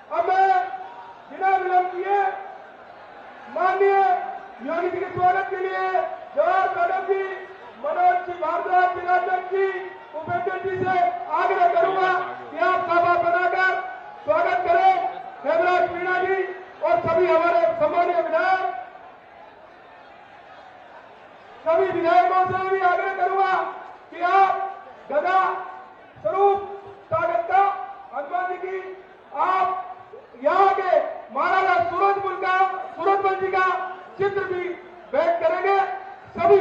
अब मैं बिना विलंब किए माननीय योगी जी के स्वागत के लिए जवाहर मैडम जी, मनोज जी भारद्वाज, जिलाध्यक्ष जी, उपेंद्र जी से आग्रह करूंगा कि आप सभा बनाकर स्वागत करें। हेमराज मीणा जी और सभी हमारे सम्मानीय विधायक, सभी विधायकों से भी आग्रह करूंगा कि आप गदा स्वरूप स्वागत का हनुमान जी की आप यहाँ के महाराजा सूरजमल जी का चित्र भी भेंट करेंगे। सभी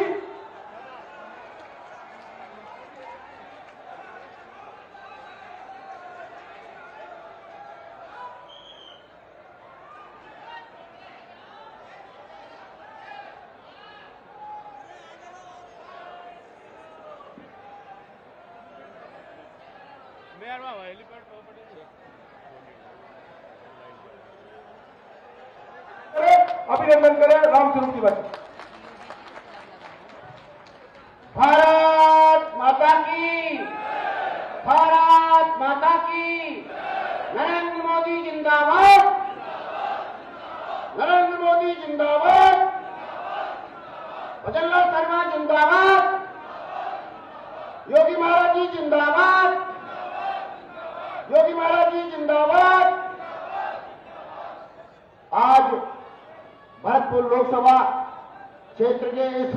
अभिनंदन करें रामस्वरूप जी बच्चे। भारत माता की, भारत माता की। नरेंद्र मोदी जिंदाबाद, नरेंद्र मोदी जिंदाबाद, भजनलाल शर्मा जिंदाबाद, योगी महाराज जी जिंदाबाद, योगी महाराज जी जिंदाबाद। आज भरतपुर लोकसभा क्षेत्र के इस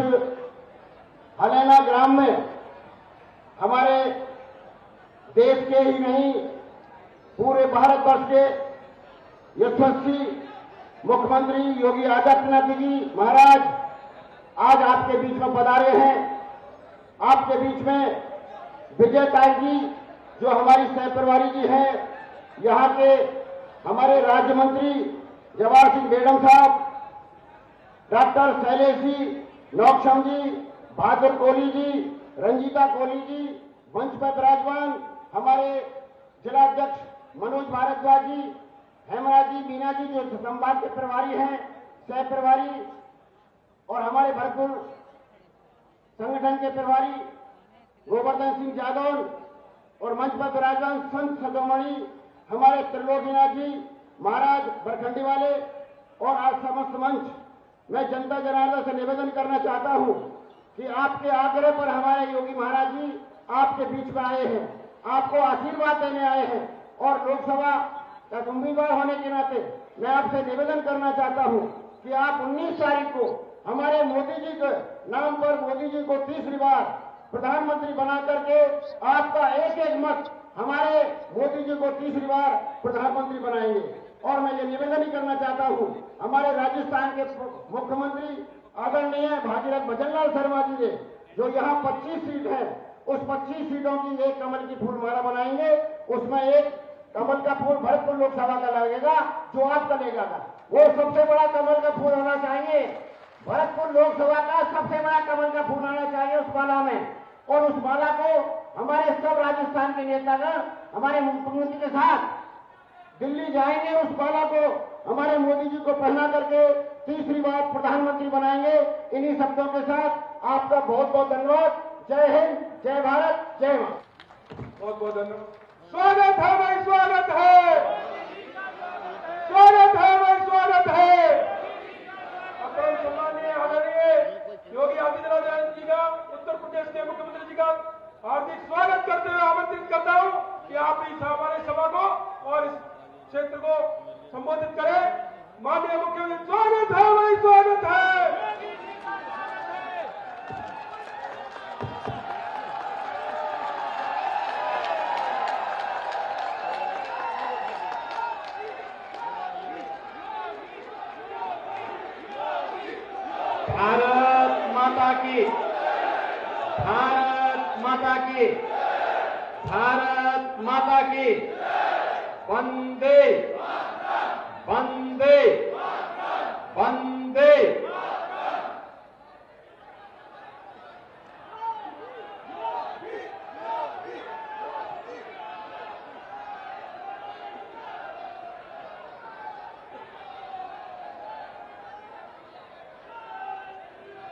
हलैना ग्राम में हमारे देश के ही नहीं पूरे भारतवर्ष के यशस्वी मुख्यमंत्री योगी आदित्यनाथ जी महाराज आज आपके बीच में पधारे हैं। आपके बीच में विजय ताई जी जो हमारी सहप्रभारी जी हैं, यहाँ के हमारे राज्य मंत्री जवाहर सिंह बेगम साहब, डॉक्टर शैलेश जी, नौक्षम जी, बहादुर कोहली जी, रंजीता कोहली जी, मंच पर विराजमान हमारे जिलाध्यक्ष मनोज भारद्वाज जी, हेमराज जी, मीना जी जो संभाग के प्रभारी हैं, सह प्रभारी, और हमारे भरतपुर संगठन के प्रभारी गोवर्धन सिंह जादौन, और मंच पर विराजमान संत सदोमणि हमारे त्रिलोकीनाथ जी महाराज बरखंडी वाले, और आज समस्त मंच मैं जनता जनार्दन से निवेदन करना चाहता हूं कि आपके आग्रह पर हमारे योगी महाराज जी आपके बीच में आए हैं, आपको आशीर्वाद देने आए हैं, और लोकसभा का उम्मीदवार होने के नाते मैं आपसे निवेदन करना चाहता हूं कि आप 19 तारीख को हमारे मोदी जी के नाम पर मोदी जी को तीसरी बार प्रधानमंत्री बना करके आपका एक एक मत हमारे मोदी जी को तीसरी बार प्रधानमंत्री बनाएंगे। और मैं ये निवेदन ही करना चाहता हूं हमारे राजस्थान के मुख्यमंत्री आदरणीय भागीरथ भजनलाल शर्मा जी ने जो यहाँ 25 सीट है, उस 25 सीटों की एक कमल की फूल माला बनाएंगे, उसमें एक कमल का फूल भरतपुर लोकसभा का लगेगा जो आपका लेगा, वो सबसे बड़ा कमल का फूल होना चाहिए। भरतपुर लोकसभा का सबसे बड़ा कमल का फूल आना चाहिए उस माला में, और उस माला को हमारे सब राजस्थान के नेतागण हमारे मुख्यमंत्री के साथ दिल्ली जाएंगे, उस माला को हमारे मोदी जी को पहना करके तीसरी बार प्रधानमंत्री बनाएंगे। इन्हीं शब्दों के साथ आपका बहुत बहुत धन्यवाद। जय हिंद, जय भारत, जय मां। बहुत बहुत धन्यवाद। स्वागत है भाई, स्वागत है, स्वागत है भाई, स्वागत है। अपने सम्माननीय आदरणीय योगी आदित्यनाथ जी का, उत्तर प्रदेश के मुख्यमंत्री जी का हार्दिक स्वागत करते हुए आमंत्रित करता हूं कि आप इस हमारे सभा को और इस क्षेत्र को संबोधित करें। माननीय मुख्यमंत्री, स्वागत है भाई, स्वागत है। भारत माता की, भारत माता की, भारत माता की। वंदे वंदे वंदे।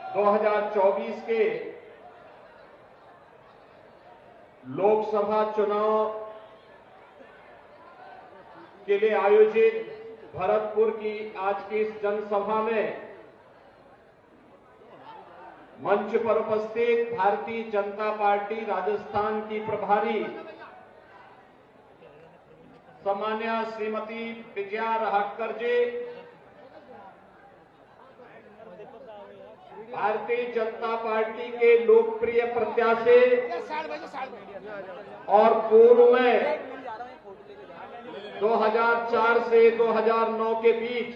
दो 2024 के लोकसभा चुनाव के लिए आयोजित भरतपुर की आज की इस जनसभा में मंच पर उपस्थित भारतीय जनता पार्टी राजस्थान की प्रभारी सम्मान्य श्रीमती विजया रहाटकर जी, भारतीय जनता पार्टी के लोकप्रिय प्रत्याशी और पूर्व में 2004 से 2009 के बीच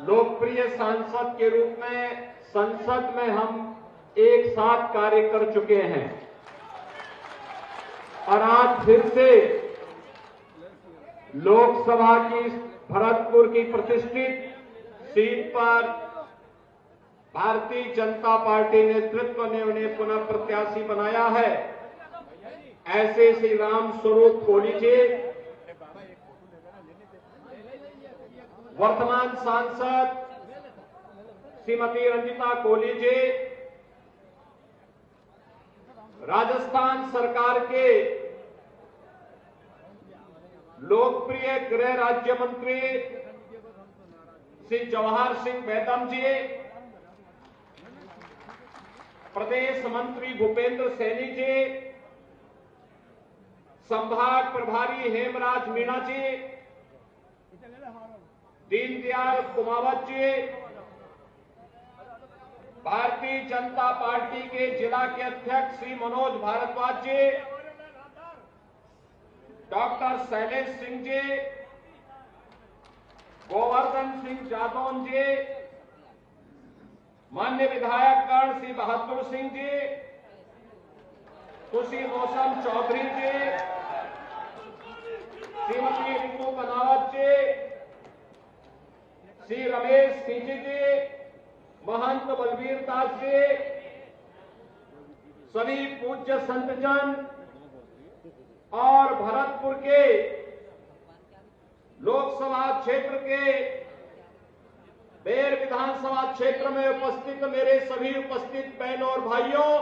लोकप्रिय सांसद के रूप में संसद में हम एक साथ कार्य कर चुके हैं और आज फिर से लोकसभा की भरतपुर की प्रतिष्ठित सीट पर भारतीय जनता पार्टी नेतृत्व ने उन्हें पुनः प्रत्याशी बनाया है। ऐसे श्री राम स्वरूप कोहली जी, वर्तमान सांसद श्रीमती रंजिता कोहली जी, राजस्थान सरकार के लोकप्रिय गृह राज्य मंत्री श्री जवाहर सिंह बेदम जी, प्रदेश मंत्री भूपेंद्र सैनी जी, संभाग प्रभारी हेमराज मीणा जी, दीनदयाल कुमावत जी, भारतीय जनता पार्टी के जिला के अध्यक्ष श्री मनोज भारद्वाज जी, डॉक्टर शैलेश सिंह जी, गोवर्धन सिंह जादौन जी, मान्य विधायकगण श्री बहादुर सिंह जी, सुशील रोशन चौधरी जी, श्रीमती रितु बनावत जी, श्री रमेश खींची जी, महंत बलबीर दास जी, सभी पूज्य संतजन और भरतपुर के लोकसभा क्षेत्र के बेर विधानसभा क्षेत्र में उपस्थित मेरे सभी उपस्थित बहनों और भाइयों,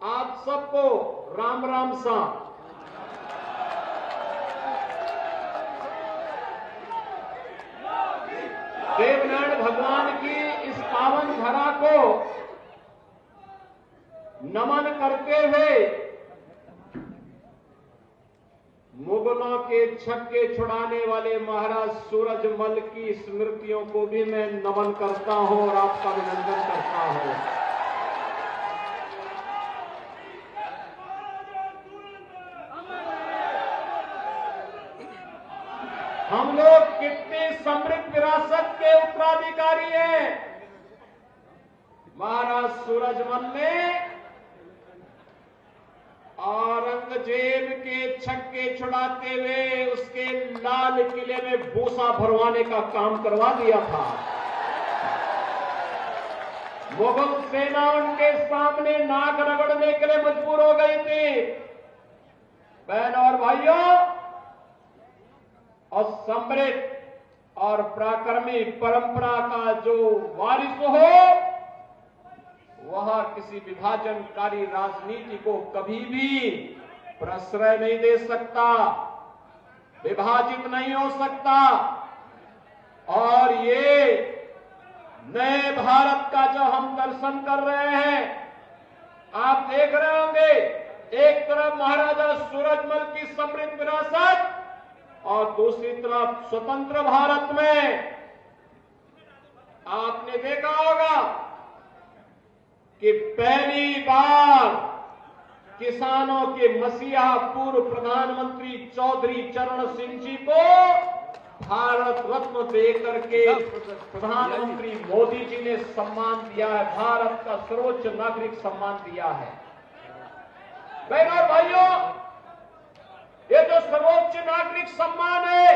आप सबको राम राम सा। देवनारायण भगवान की इस पावन धरा को नमन करते हुए मुगलों के छक्के छुड़ाने वाले महाराज सूरजमल की स्मृतियों को भी मैं नमन करता हूं और आपका अभिनंदन करता हूं। हम लोग कितनी समृद्ध विरासत के उत्तराधिकारी हैं। महाराज सूरजमल ने औरंगजेब के छक्के छुड़ाते हुए उसके लाल किले में भूसा भरवाने का काम करवा दिया था। मुगल सेना उनके सामने नाक रगड़ने के लिए मजबूर हो गई थी। बहनों और भाइयों, और समृद्ध और पराक्रमी परंपरा का जो वारिस हो, वह किसी विभाजनकारी राजनीति को कभी भी प्रश्रय नहीं दे सकता, विभाजित नहीं हो सकता। और ये नए भारत का जो हम दर्शन कर रहे हैं, आप देख रहे होंगे, एक तरफ महाराजा सूरजमल की समृद्ध विरासत और दूसरी तरफ स्वतंत्र भारत में आपने देखा होगा कि पहली बार किसानों के मसीहा पूर्व प्रधानमंत्री चौधरी चरण सिंह जी को भारत रत्न देकर के प्रधानमंत्री मोदी जी ने सम्मान दिया है। भारत का सर्वोच्च नागरिक सम्मान दिया है। बहनों और भाइयों, ये जो सर्वोच्च नागरिक सम्मान है,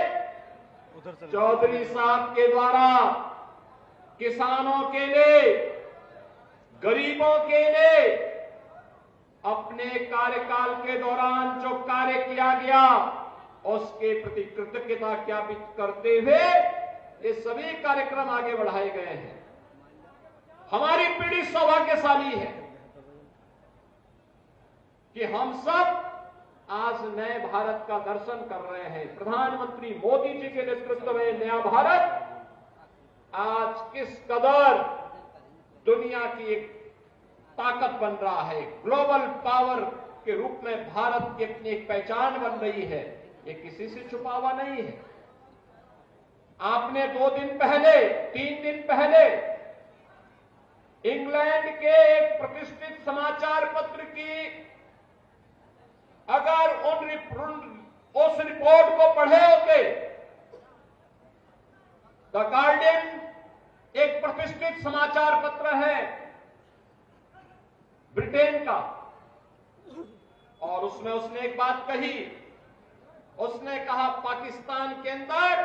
चौधरी साहब के द्वारा किसानों के लिए, गरीबों के लिए अपने कार्यकाल के दौरान जो कार्य किया गया, उसके प्रति कृतज्ञता ज्ञापित करते हुए ये सभी कार्यक्रम आगे बढ़ाए गए हैं। हमारी पीढ़ी सौभाग्यशाली है कि हम सब नए भारत का दर्शन कर रहे हैं। प्रधानमंत्री मोदी जी के नेतृत्व में नया भारत आज किस कदर दुनिया की एक ताकत बन रहा है, ग्लोबल पावर के रूप में भारत की अपनी एक पहचान बन रही है, ये किसी से छुपा हुआ नहीं है। आपने 2 दिन पहले, 3 दिन पहले इंग्लैंड के एक प्रतिष्ठित समाचार पत्र की अगर उस रिपोर्ट को पढ़े होते, द गार्डियन एक प्रतिष्ठित समाचार पत्र है ब्रिटेन का, और उसमें उसने एक बात कही। उसने कहा पाकिस्तान के अंदर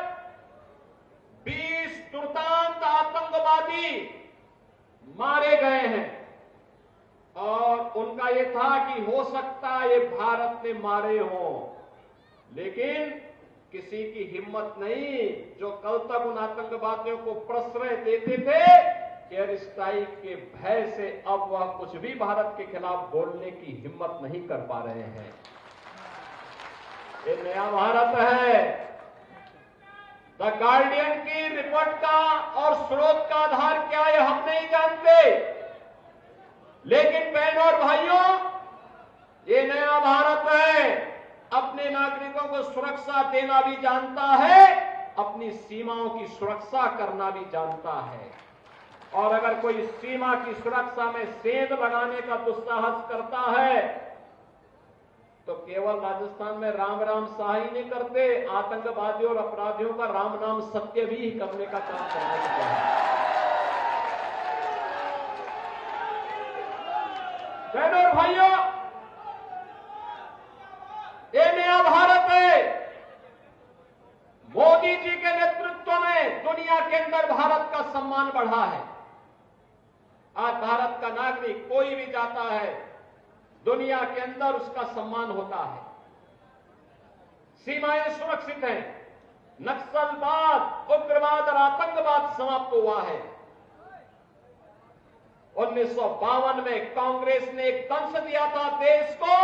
20 दुर्दांत आतंकवादी मारे गए हैं, और उनका यह था कि हो सकता है ये भारत ने मारे हों, लेकिन किसी की हिम्मत नहीं जो कल तक उन आतंकवादियों को प्रश्रय देते थे, एयर स्ट्राइक के भय से अब वह कुछ भी भारत के खिलाफ बोलने की हिम्मत नहीं कर पा रहे हैं। ये नया भारत है। द गार्डियन की रिपोर्ट का और स्रोत का आधार क्या है हम नहीं जानते, लेकिन बहनों और भाइयों, ये नया भारत है, अपने नागरिकों को सुरक्षा देना भी जानता है, अपनी सीमाओं की सुरक्षा करना भी जानता है। और अगर कोई सीमा की सुरक्षा में सेंध लगाने का दुस्साहस करता है तो केवल राजस्थान में राम राम शाह ही नहीं करते, आतंकवादियों और अपराधियों का राम नाम सत्य भी करने का काम करने की चाहिए। बहनों और भाइयों, ये नया भारत है। मोदी जी के नेतृत्व में दुनिया के अंदर भारत का सम्मान बढ़ा है। आज भारत का नागरिक कोई भी जाता है, दुनिया के अंदर उसका सम्मान होता है। सीमाएं सुरक्षित हैं, नक्सलवाद, उग्रवाद और आतंकवाद समाप्त हुआ है। 1952 में कांग्रेस ने एक दंश दिया था देश को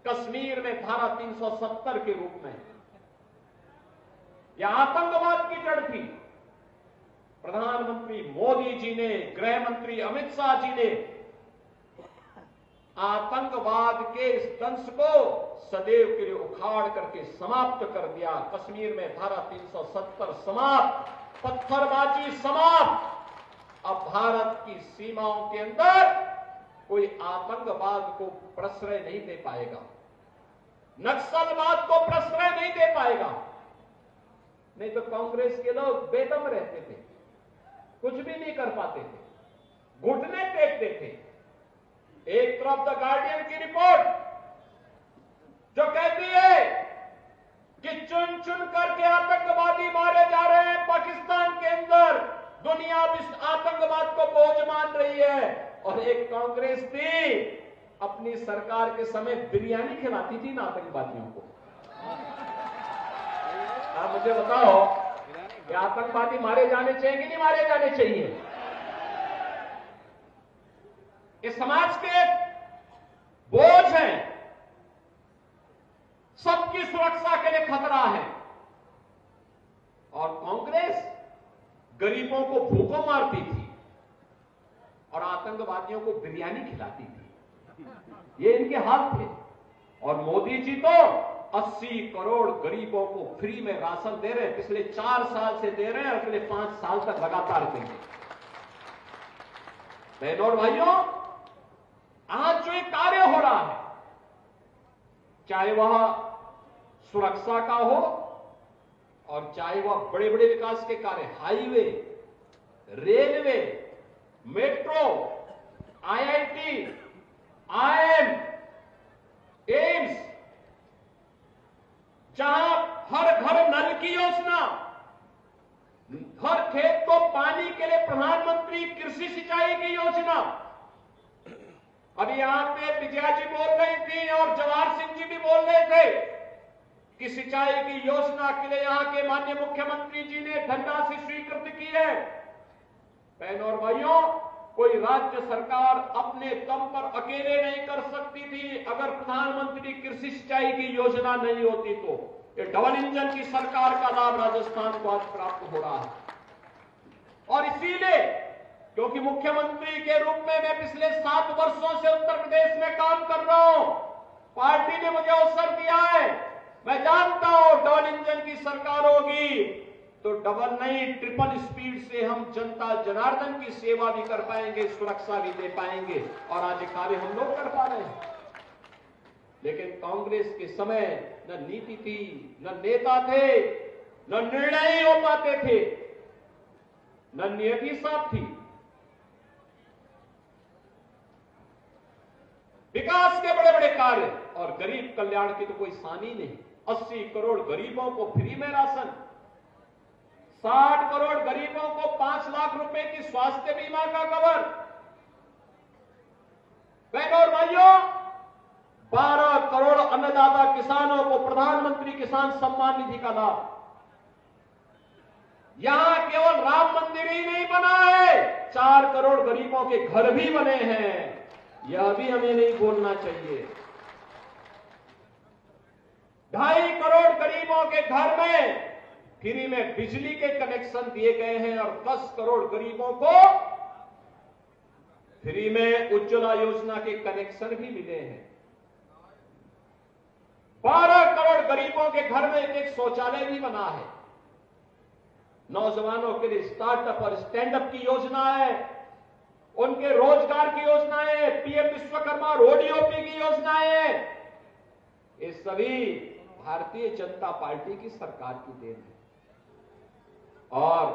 कश्मीर में धारा 370 के रूप में। यह आतंकवाद की जड़ थी। प्रधानमंत्री मोदी जी ने, गृह मंत्री अमित शाह जी ने आतंकवाद के इस दंश को सदैव के लिए उखाड़ करके समाप्त कर दिया। कश्मीर में धारा 370 समाप्त, पत्थरबाजी समाप्त। अब भारत की सीमाओं के अंदर कोई आतंकवाद को प्रश्रय नहीं दे पाएगा, नक्सलवाद को प्रश्रय नहीं दे पाएगा। नहीं तो कांग्रेस के लोग बेदम रहते थे, कुछ भी नहीं कर पाते थे, घुटने टेकते थे। एक तरफ द गार्डियन की रिपोर्ट जो कहती है कि चुन चुन करके आतंकवादी मारे जा रहे हैं पाकिस्तान के अंदर, दुनिया इस आतंकवाद को बोझ मान रही है। और एक कांग्रेस थी, अपनी सरकार के समय बिरयानी खिलाती थी ना आतंकवादियों को। आप मुझे बताओ कि आतंकवादी मारे जाने चाहिए कि नहीं मारे जाने चाहिए? ये समाज के बोझ हैं, सबकी सुरक्षा के लिए खतरा है। और कांग्रेस गरीबों को भूखों मारती थी और आतंकवादियों को बिरयानी खिलाती थी। ये इनके हाल थे। और मोदी जी तो 80 करोड़ गरीबों को फ्री में राशन दे रहे हैं, पिछले 4 साल से दे रहे हैं और अगले 5 साल तक लगातार देंगे। बहनों और भाइयों, आज जो एक कार्य हो रहा है, चाहे वह सुरक्षा का हो और चाहे वह बड़े बड़े विकास के कार्य, highway, railway, metro, IIT, IIM, AIIMS, जहां हर घर नल की योजना, हर खेत को पानी के लिए प्रधानमंत्री कृषि सिंचाई की योजना। अभी यहां पे विजया जी बोल रही थी और जवाहर सिंह जी भी बोल रहे थे कि सिंचाई की योजना के लिए यहां के माननीय मुख्यमंत्री जी ने धनराशि स्वीकृत की है। बहनों और भाइयों, कोई राज्य सरकार अपने दम पर अकेले नहीं कर सकती थी अगर प्रधानमंत्री कृषि सिंचाई की योजना नहीं होती तो। ये डबल इंजन की सरकार का लाभ राजस्थान को आज प्राप्त हो रहा है। और इसीलिए क्योंकि मुख्यमंत्री के रूप में मैं पिछले 7 वर्षों से उत्तर प्रदेश में काम कर रहा हूं, पार्टी ने मुझे अवसर दिया है, मैं जानता हूं डबल इंजन की सरकार होगी तो डबल नहीं ट्रिपल स्पीड से हम जनता जनार्दन की सेवा भी कर पाएंगे, सुरक्षा भी दे पाएंगे। और आज ये कार्य हम लोग कर पा रहे हैं। लेकिन कांग्रेस के समय न नीति थी, न नेता थे, न निर्णय हो पाते थे, न नियति साफ थी। विकास के बड़े बड़े कार्य और गरीब कल्याण की तो कोई सानी नहीं। 80 करोड़ गरीबों को फ्री में राशन, 60 करोड़ गरीबों को 5 लाख रुपए की स्वास्थ्य बीमा का कवर। बहनों और भाइयों, 12 करोड़ अन्नदाता किसानों को प्रधानमंत्री किसान सम्मान निधि का लाभ। यहां केवल राम मंदिर ही नहीं बना है, 4 करोड़ गरीबों के घर भी बने हैं। यह भी हमें नहीं भूलना चाहिए। 2.5 करोड़ गरीबों के घर में फ्री में बिजली के कनेक्शन दिए गए हैं और 10 करोड़ गरीबों को फ्री में उज्ज्वला योजना के कनेक्शन भी मिले हैं। 12 करोड़ गरीबों के घर में एक शौचालय भी बना है। नौजवानों के लिए स्टार्टअप और स्टैंडअप की योजना है, उनके रोजगार की योजनाएं, पीएम विश्वकर्मा रोडीओपी की योजनाएं, ये सभी भारतीय जनता पार्टी की सरकार की देन है। और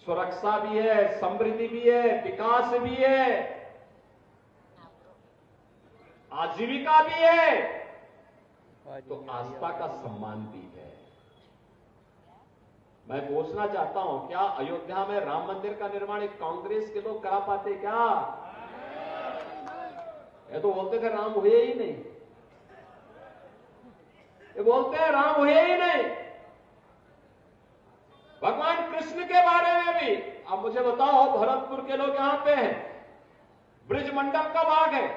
सुरक्षा भी है, समृद्धि भी है, विकास भी है, आजीविका भी है, तो आस्था का सम्मान भी है। मैं पूछना चाहता हूं, क्या अयोध्या में राम मंदिर का निर्माण एक कांग्रेस के लोग करा पाते क्या? ये तो बोलते थे राम हुए ही नहीं, ये बोलते हैं राम हुए ही नहीं। भगवान कृष्ण के बारे में भी आप मुझे बताओ, भरतपुर के लोग यहां पे हैं, ब्रिजमंडल का भाग है,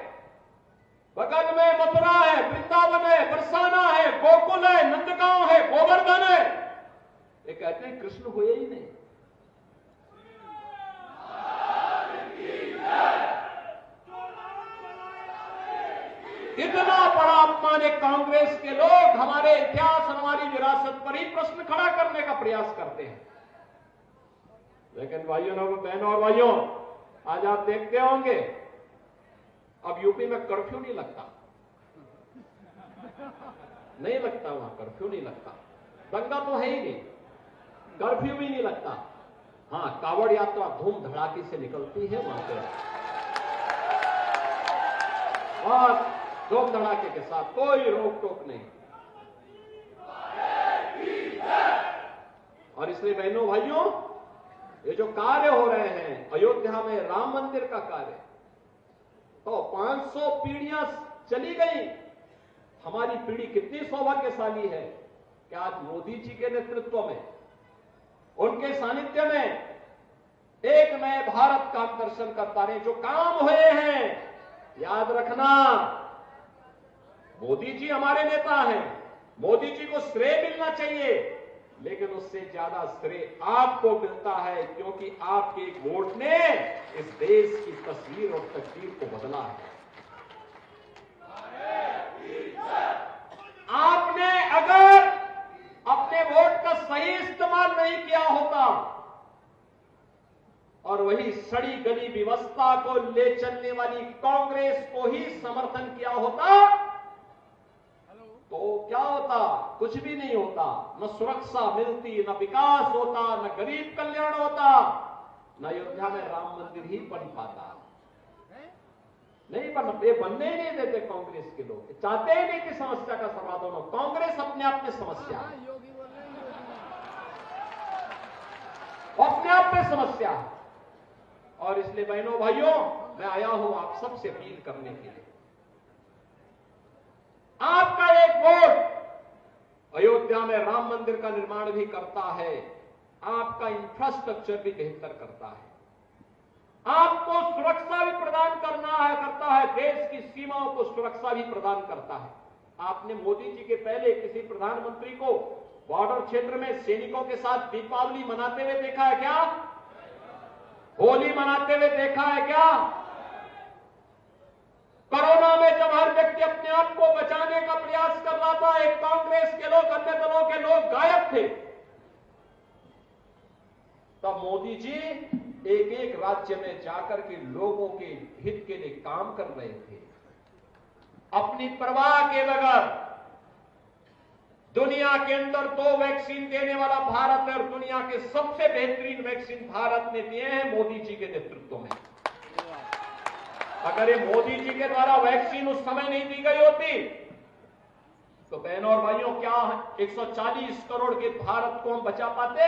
बगल में मथुरा है, वृंदावन है, बरसाना है, गोकुल है, नंदगांव है, गोवर्धन है, ये कहते हैं कृष्ण हुए ही नहीं। इतना बड़ा अपमान एक कांग्रेस के लोग हमारे इतिहास और हमारी विरासत पर ही प्रश्न खड़ा करने का प्रयास करते हैं। लेकिन भाइयों बहनों और भाइयों, आज आप देखते होंगे अब यूपी में कर्फ्यू नहीं लगता, नहीं लगता, वहां कर्फ्यू नहीं लगता, दंगा तो है ही नहीं, कर्फ्यू भी नहीं लगता। हां, कावड़ यात्रा धूम धड़ाके से निकलती है वहां पे, और धूम धड़ाके के साथ कोई रोक टोक नहीं। और इसलिए बहनों भाइयों, ये जो कार्य हो रहे हैं अयोध्या में राम मंदिर का कार्य, तो 500 पीढ़ियां चली गई। हमारी पीढ़ी कितनी सौभाग्यशाली है कि आज मोदी जी के नेतृत्व में, उनके सानिध्य में एक नए भारत का दर्शन करता रहे। जो काम हुए हैं, याद रखना, मोदी जी हमारे नेता हैं, मोदी जी को श्रेय मिलना चाहिए, लेकिन उससे ज्यादा श्रेय आपको मिलता है, क्योंकि आपके एक वोट ने इस देश की तस्वीर और तकदीर को बदला है। आपने अगर अपने वोट का सही इस्तेमाल नहीं किया होता और वही सड़ी गली व्यवस्था को ले चलने वाली कांग्रेस को ही समर्थन किया होता, तो क्या होता? कुछ भी नहीं होता। न सुरक्षा मिलती, न विकास होता, न गरीब कल्याण होता, न अयोध्या में राम मंदिर ही बन पाता। नहीं बनने ही नहीं देते कांग्रेस के लोग, चाहते ही नहीं कि समस्या का समाधान हो। कांग्रेस अपने आप में समस्या है, अपने आप में समस्या है। और इसलिए बहनों भाइयों, मैं आया हूं आप सबसे अपील करने के लिए, आपका एक वोट अयोध्या में राम मंदिर का निर्माण भी करता है, आपका इंफ्रास्ट्रक्चर भी बेहतर करता है, आपका आपको सुरक्षा भी प्रदान करता है, देश की सीमाओं को सुरक्षा भी प्रदान करता है। आपने मोदी जी के पहले किसी प्रधानमंत्री को बॉर्डर क्षेत्र में सैनिकों के साथ दीपावली मनाते हुए देखा है क्या? होली मनाते हुए देखा है क्या? कोरोना में जब हर व्यक्ति अपने आप को बचाने का प्रयास कर रहा था, एक कांग्रेस के लोग, अन्य दलों के लोग गायब थे, तब मोदी जी एक एक राज्य में जाकर के लोगों के हित के लिए काम कर रहे थे, अपनी परवाह के बगैर। दुनिया के अंदर 2 वैक्सीन देने वाला भारत है और दुनिया के सबसे बेहतरीन वैक्सीन भारत ने दिए हैं मोदी जी के नेतृत्व में। अगर ये मोदी जी के द्वारा वैक्सीन उस समय नहीं दी गई होती तो बहनों और भाइयों, क्या 140 करोड़ के भारत को हम बचा पाते?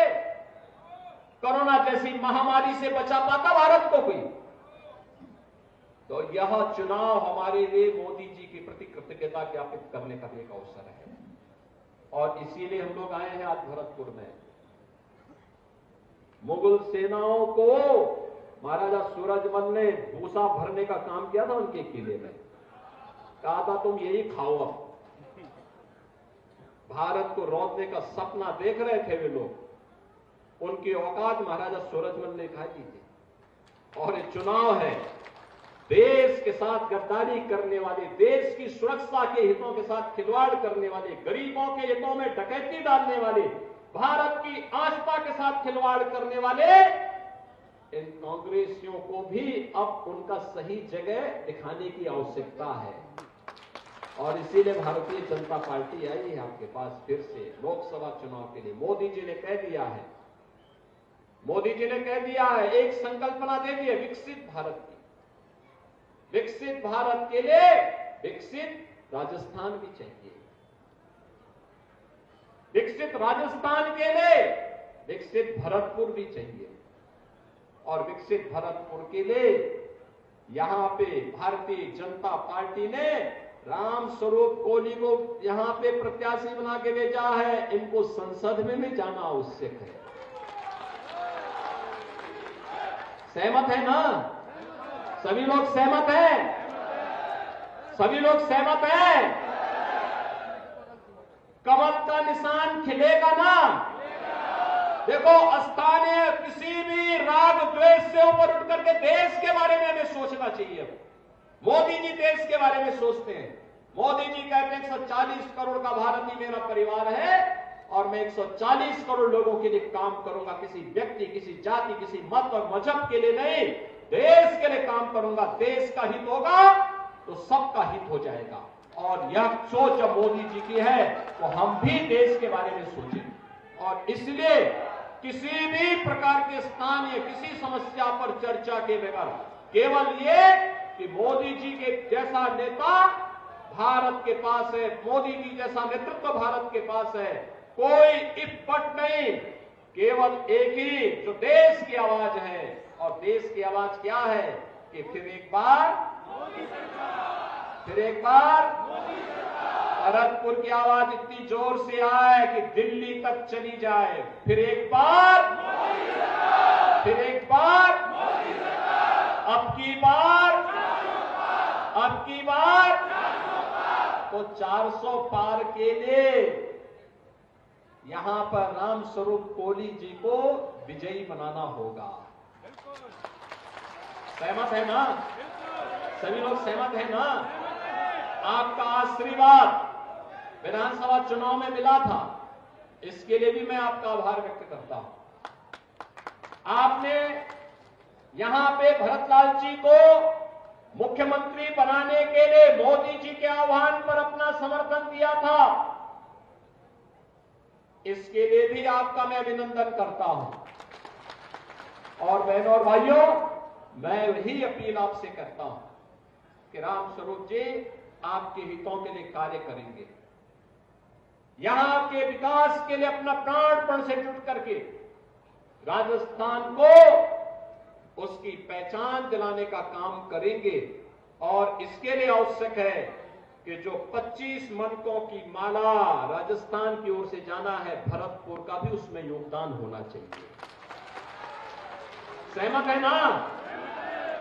कोरोना जैसी महामारी से बचा पाता भारत को कोई? तो यह चुनाव हमारे लिए मोदी जी के प्रति कृतज्ञता ज्ञापित करने का भी एक अवसर है और इसीलिए हम लोग आए हैं आज भरतपुर में। मुगल सेनाओं को महाराजा सूरजमल ने भूसा भरने का काम किया था उनके किले में, कहा था तुम यही खाओ। अब भारत को रौंदने का सपना देख रहे थे वे लोग, उनकी औकात महाराजा सूरजमल ने खाई थी। और ये चुनाव है, देश के साथ गद्दारी करने वाले, देश की सुरक्षा के हितों के साथ खिलवाड़ करने वाले, गरीबों के हितों में डकैती डालने वाले, भारत की आस्था के साथ खिलवाड़ करने वाले इन कांग्रेसियों को भी अब उनका सही जगह दिखाने की आवश्यकता है। और इसीलिए भारतीय जनता पार्टी आई है आपके पास फिर से लोकसभा चुनाव के लिए। मोदी जी ने कह दिया है, मोदी जी ने कह दिया है, एक संकल्पना दे दी है विकसित भारत की। विकसित भारत के लिए विकसित राजस्थान भी चाहिए, विकसित राजस्थान के लिए विकसित भरतपुर भी चाहिए और विकसित भरतपुर के लिए यहां पे भारतीय जनता पार्टी ने राम स्वरूप कोहली को यहां पे प्रत्याशी बना के भेजा है। इनको संसद में भी जाना आवश्यक है। सहमत है ना? सभी लोग सहमत हैं? सभी लोग सहमत हैं? कमल का निशान खिलेगा ना? देखो, स्थानीय किसी भी राग द्वेष से ऊपर उठ करके देश के बारे में हमें सोचना चाहिए। मोदी जी देश के बारे में सोचते हैं। मोदी जी कहते हैं 140 करोड़ का भारत ही मेरा परिवार है और मैं 140 करोड़ लोगों के लिए काम करूंगा। किसी व्यक्ति, किसी जाति, किसी मत और मजहब के लिए नहीं, देश के लिए काम करूंगा। देश का हित होगा तो सबका हित हो जाएगा। और यह सोच जब मोदी जी की है तो हम भी देश के बारे में सोचें। और इसलिए किसी भी प्रकार के स्थानीय किसी समस्या पर चर्चा के बगैर केवल ये कि मोदी जी के जैसा नेता भारत के पास है, मोदी जी जैसा नेतृत्व भारत के पास है, कोई इफ बट नहीं, केवल एक ही जो देश की आवाज है। और देश की आवाज क्या है कि फिर एक बार भरतपुर की आवाज इतनी जोर से आए कि दिल्ली तक चली जाए। फिर एक बार अब की बार तो 400 पार के लिए यहां पर राम स्वरूप कोहली जी को विजयी बनाना होगा। सहमत है ना? सभी लोग सहमत है ना? आपका आशीर्वाद विधानसभा चुनाव में मिला था, इसके लिए भी मैं आपका आभार व्यक्त करता हूं। आपने यहां पे भरतलाल जी को मुख्यमंत्री बनाने के लिए मोदी जी के आह्वान पर अपना समर्थन दिया था, इसके लिए भी आपका मैं अभिनंदन करता हूं। और बहनों और भाइयों, मैं वही अपील आपसे करता हूं कि राम स्वरूप जी आपके हितों के लिए कार्य करेंगे, यहां के विकास के लिए अपना प्राणपण से जुट करके राजस्थान को उसकी पहचान दिलाने का काम करेंगे। और इसके लिए आवश्यक है कि जो 25 मनकों की माला राजस्थान की ओर से जाना है, भरतपुर का भी उसमें योगदान होना चाहिए। सहमत है ना?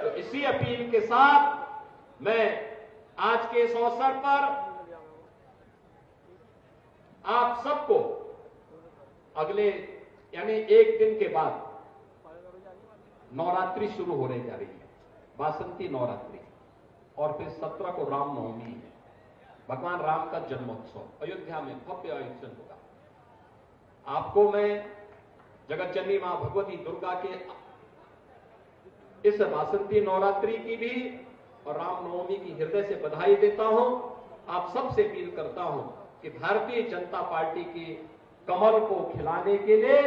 तो इसी अपील के साथ मैं आज के इस अवसर पर आप सबको अगले यानी एक दिन के बाद नवरात्रि शुरू होने जा रही है, वासंती नवरात्रि, और फिर 17 को रामनवमी है, भगवान राम का जन्मोत्सव अयोध्या में भव्य आयोजन होगा। आपको मैं जगत जननी मां भगवती दुर्गा के इस वासंती नवरात्रि की भी और रामनवमी की हृदय से बधाई देता हूं। आप सबसे अपील करता हूं कि भारतीय जनता पार्टी की कमल को खिलाने के लिए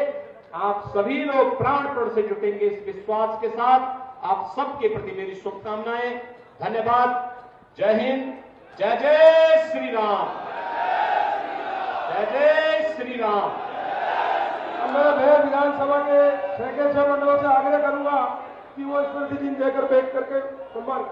आप सभी लोग प्राणपण से जुटेंगे, इस विश्वास के साथ आप सबके प्रति मेरी शुभकामनाएं। धन्यवाद। जय हिंद, जय जय श्री राम, जय जय श्री राम। मैं विधानसभा के सेक्रेटरी मंडलों से आग्रह करूंगा कि वो स्मृति चिन्ह देकर बैठ करके सम्मान